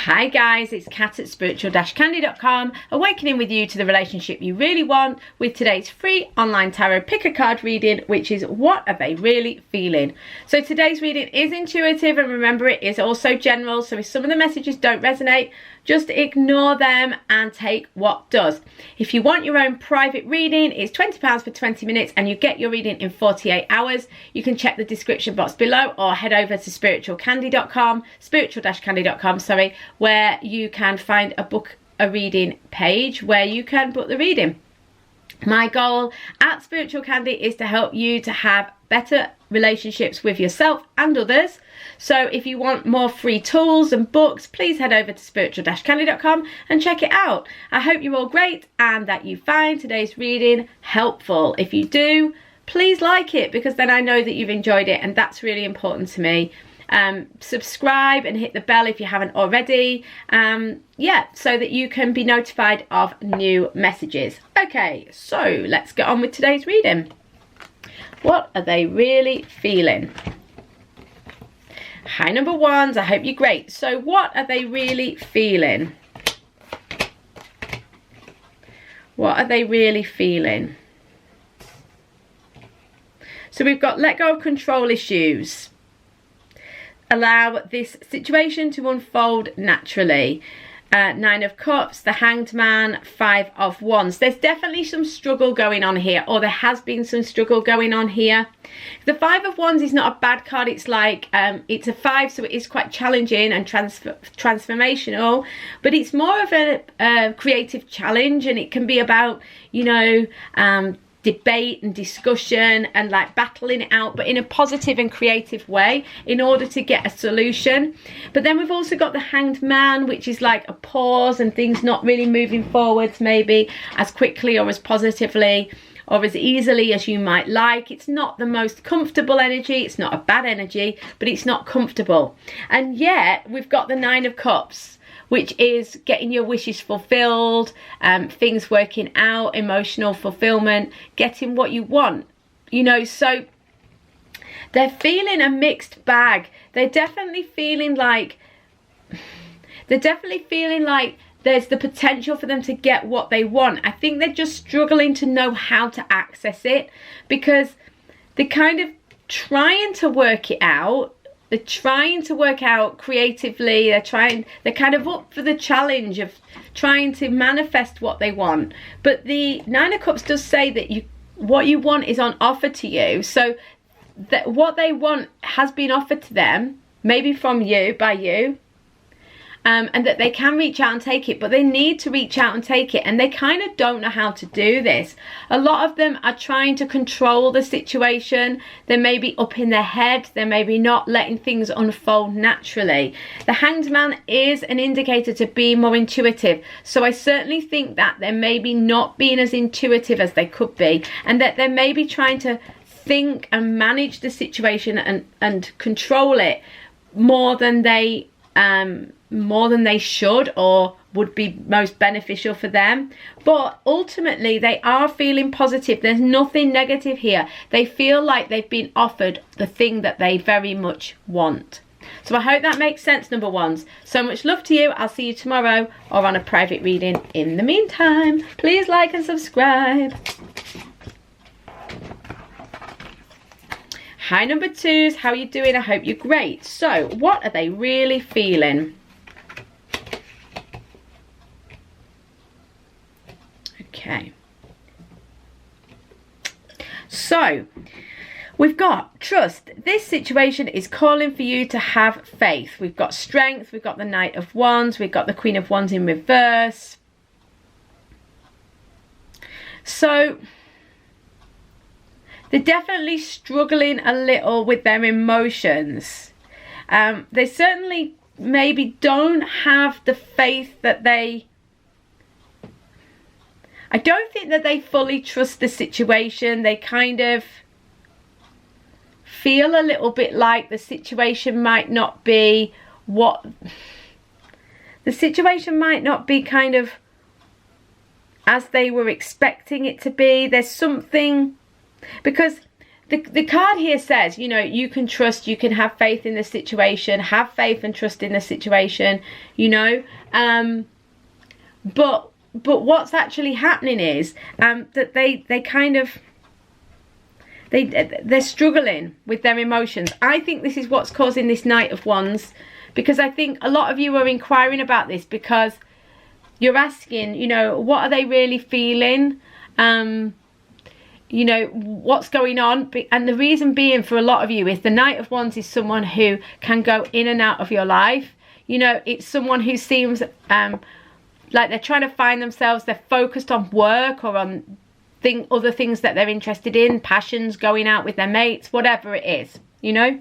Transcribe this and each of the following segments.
Hi guys, it's Kat at spiritual-candy.com, awakening with you to the relationship you really want with today's free online tarot pick a card reading, which is what are they really feeling. So today's reading is intuitive, and remember, it is also general, so if some of the messages don't resonate, just ignore them and take what does. If you want your own private reading, it's £20 for 20 minutes and you get your reading in 48 hours. You can check the description box below or head over to spiritual-candy.com, spiritual-candy.com, sorry, where you can find a reading page where you can book the reading. My goal at Spiritual Candy is to help you to have better relationships with yourself and others. So if you want more free tools and books, please head over to spiritual-candy.com and check it out. I hope you're all great and that you find today's reading helpful. If you do, please like it, because then I know that you've enjoyed it, and that's really important to me. Subscribe and hit the bell if you haven't already, so that you can be notified of new messages. Okay, so let's get on with today's reading. What are they really feeling? Hi number ones, I hope you're great. So what are they really feeling? What are they really feeling? So we've got let go of control issues. Allow this situation to unfold naturally. 9 of Cups, the Hanged Man, 5 of Wands. There's definitely some struggle going on here, or there has been some struggle going on here. The 5 of Wands is not a bad card. It's like, it's a 5, so it is quite challenging and transformational, but it's more of a creative challenge, and it can be about, you know, debate and discussion and like battling it out, but in a positive and creative way in order to get a solution. But then we've also got the Hanged Man, which is like a pause and things not really moving forwards maybe as quickly or as positively or as easily as you might like. It's not the most comfortable energy. It's not a bad energy, but it's not comfortable. And yet we've got the 9 of Cups, which is getting your wishes fulfilled, things working out, emotional fulfillment, getting what you want, you know. So they're feeling a mixed bag. They're definitely feeling like there's the potential for them to get what they want. I think they're just struggling to know how to access it, because they're kind of trying to work it out. They're trying to work out creatively. They're kind of up for the challenge of trying to manifest what they want. But the 9 of Cups does say that what you want is on offer to you. So that what they want has been offered to them, maybe from you, by you. And that they can reach out and take it, but they need to reach out and take it, and they kind of don't know how to do this. A lot of them are trying to control the situation. They may be up in their head. They may be not letting things unfold naturally. The Hanged Man is an indicator to be more intuitive, so I certainly think that they're maybe not being as intuitive as they could be, and that they're maybe trying to think and manage the situation and control it more than they should or would be most beneficial for them. But ultimately they are feeling positive. There's nothing negative here. They feel like they've been offered the thing that they very much want. So I hope that makes sense, number ones. So much love to you. I'll see you tomorrow or on a private reading. In the meantime, please like and subscribe. Hi number twos, how are you doing? I hope you're great. So what are they really feeling? Okay, so we've got trust. This situation is calling for you to have faith. We've got strength, we've got the Knight of Wands, we've got the Queen of Wands in reverse. So they're definitely struggling a little with their emotions. They certainly maybe don't have the faith that I don't think that they fully trust the situation. They kind of feel a little bit like the situation might not be kind of as they were expecting it to be. There's something, because the card here says, you know, you can trust, you can have faith in the situation, have faith and trust in the situation, you know. But what's actually happening is that they kind of, they're struggling with their emotions. I think this is what's causing this Knight of Wands, because I think a lot of you are inquiring about this because you're asking, you know, what are they really feeling? You know, what's going on? And the reason being for a lot of you is the Knight of Wands is someone who can go in and out of your life. You know, it's someone who seems like they're trying to find themselves. They're focused on work or on other things that they're interested in, passions, going out with their mates, whatever it is, you know.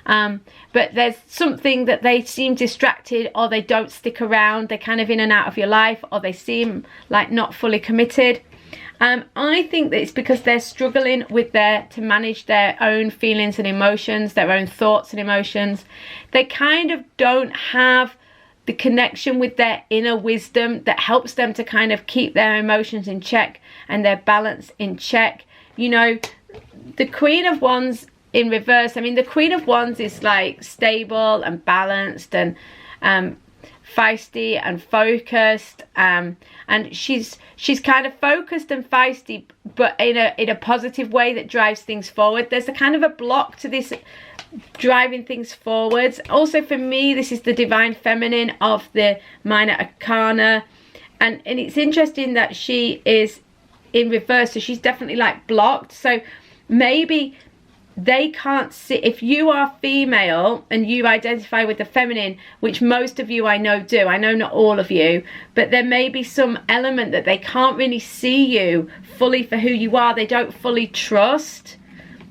But there's something that they seem distracted, or they don't stick around. They're kind of in and out of your life, or they seem like not fully committed. I think that it's because they're struggling to manage their own feelings and emotions, their own thoughts and emotions. They kind of don't have the connection with their inner wisdom that helps them to kind of keep their emotions in check and their balance in check. You know, the Queen of Wands in reverse, I mean, the Queen of Wands is like stable and balanced and feisty and focused, and she's kind of focused and feisty, but in a positive way that drives things forward. There's a kind of a block to this driving things forwards. Also for me, this is the Divine Feminine of the Minor Arcana, and it's interesting that she is in reverse, so she's definitely like blocked. So maybe they can't see, if you are female and you identify with the feminine, which most of you I know do, I know not all of you, but there may be some element that they can't really see you fully for who you are. They don't fully trust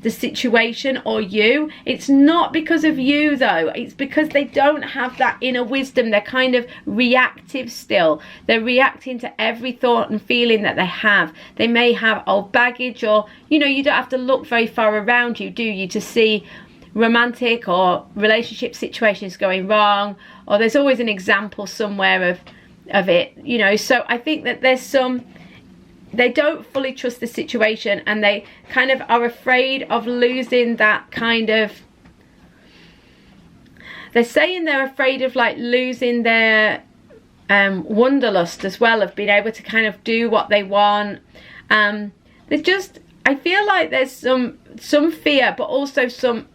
the situation or you. It's not because of you though, it's because they don't have that inner wisdom. They're kind of reactive still. They're reacting to every thought and feeling that they have. They may have old baggage, or you know, you don't have to look very far around you, do you, to see romantic or relationship situations going wrong, or there's always an example somewhere of it, you know. So I think that there's some, they don't fully trust the situation, and they kind of are afraid of losing that kind of, they're saying they're afraid of like losing their wanderlust as well, of being able to kind of do what they want. There's just, I feel like there's some fear, but also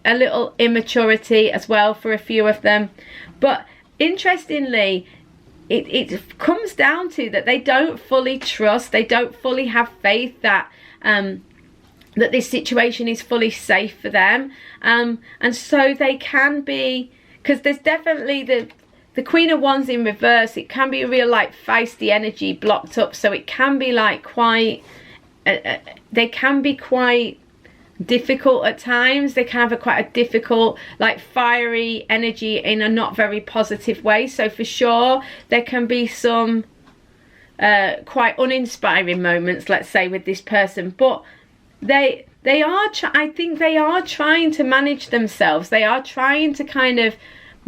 a little immaturity as well for a few of them. But interestingly, it comes down to that they don't fully trust, they don't fully have faith that that this situation is fully safe for them, and so they can be, because there's definitely the Queen of Wands in reverse, it can be a real like feisty energy blocked up, so it can be like quite they can be quite difficult at times. They can have quite a difficult, like fiery energy in a not very positive way. So for sure there can be some quite uninspiring moments, let's say, with this person, but they are I think they are trying to manage themselves. They are trying to kind of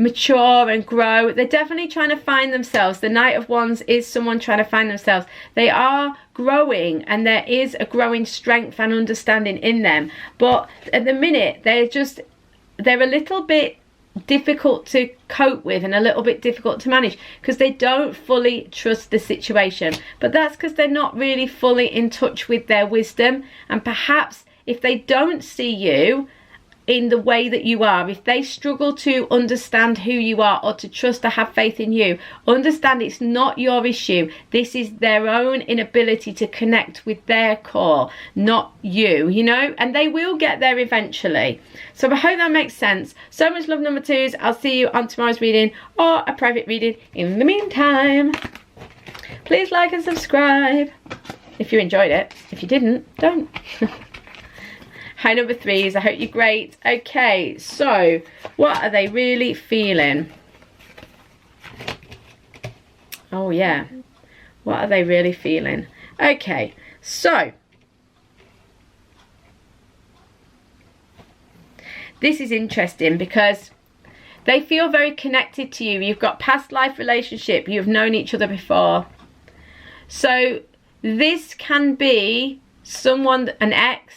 mature and grow. They're definitely trying to find themselves. The Knight of Wands is someone trying to find themselves. They are growing, and there is a growing strength and understanding in them, but at the minute they're a little bit difficult to cope with and a little bit difficult to manage, because they don't fully trust the situation. But that's because they're not really fully in touch with their wisdom, and perhaps if they don't see you in the way that you are, if they struggle to understand who you are or to trust or have faith in you, understand it's not your issue. This is their own inability to connect with their core, not you, you know, and they will get there eventually. So I hope that makes sense. So much love, number twos. I'll see you on tomorrow's reading or a private reading. In the meantime, please like and subscribe if you enjoyed it. If you didn't, don't. Hi, number threes. I hope you're great. Okay, so what are they really feeling? Oh, yeah. What are they really feeling? Okay, so this is interesting because they feel very connected to you. You've got past life relationship. You've known each other before. So this can be someone, an ex,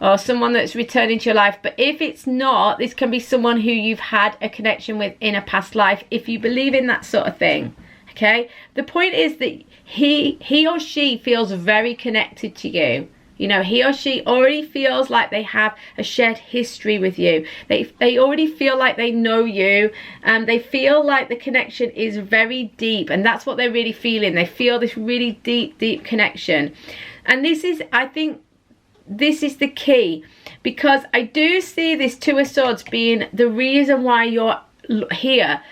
or someone that's returned into your life. But if it's not, this can be someone who you've had a connection with in a past life, if you believe in that sort of thing. Okay, the point is that he or she feels very connected to you. You know, he or she already feels like they have a shared history with you. They already feel like they know you, and they feel like the connection is very deep, and that's what they're really feeling. They feel this really deep connection. And this is, I think, this is the key, because I do see this Two of Swords being the reason why you're here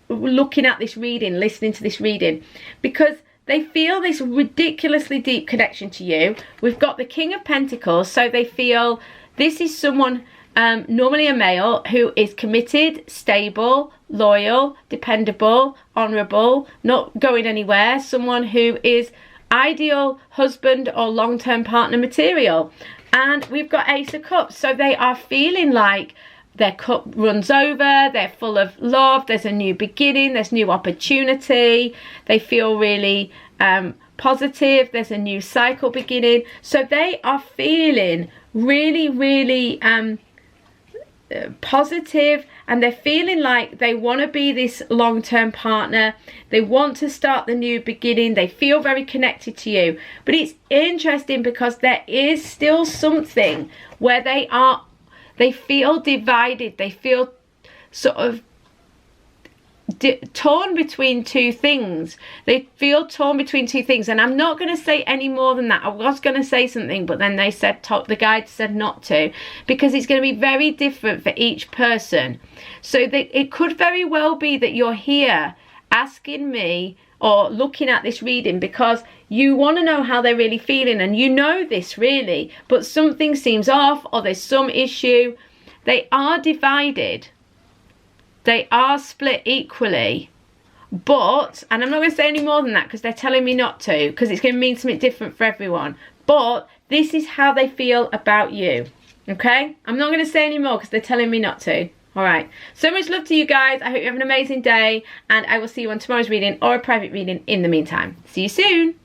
looking at this reading, listening to this reading, because they feel this ridiculously deep connection to you. We've got the King of Pentacles, so they feel this is someone, normally a male, who is committed, stable, loyal, dependable, honourable, not going anywhere, someone who is ideal husband or long-term partner material. And we've got Ace of Cups, so they are feeling like their cup runs over, they're full of love, there's a new beginning, there's new opportunity, they feel really positive, there's a new cycle beginning. So they are feeling really positive, and they're feeling like they want to be this long-term partner. They want to start the new beginning. They feel very connected to you. But it's interesting because there is still something where they feel divided. They feel sort of torn between two things. They feel torn between two things, and I'm not going to say any more than that. I was going to say something, but then they said, the guide said not to, because it's going to be very different for each person. So it could very well be that you're here asking me or looking at this reading because you want to know how they're really feeling, and you know this really, but something seems off, or there's some issue. They are divided. They are split equally. But, and I'm not going to say any more than that because they're telling me not to, because it's going to mean something different for everyone. But this is how they feel about you. Okay? I'm not going to say any more because they're telling me not to. Alright, so much love to you guys. I hope you have an amazing day, and I will see you on tomorrow's reading or a private reading in the meantime. See you soon.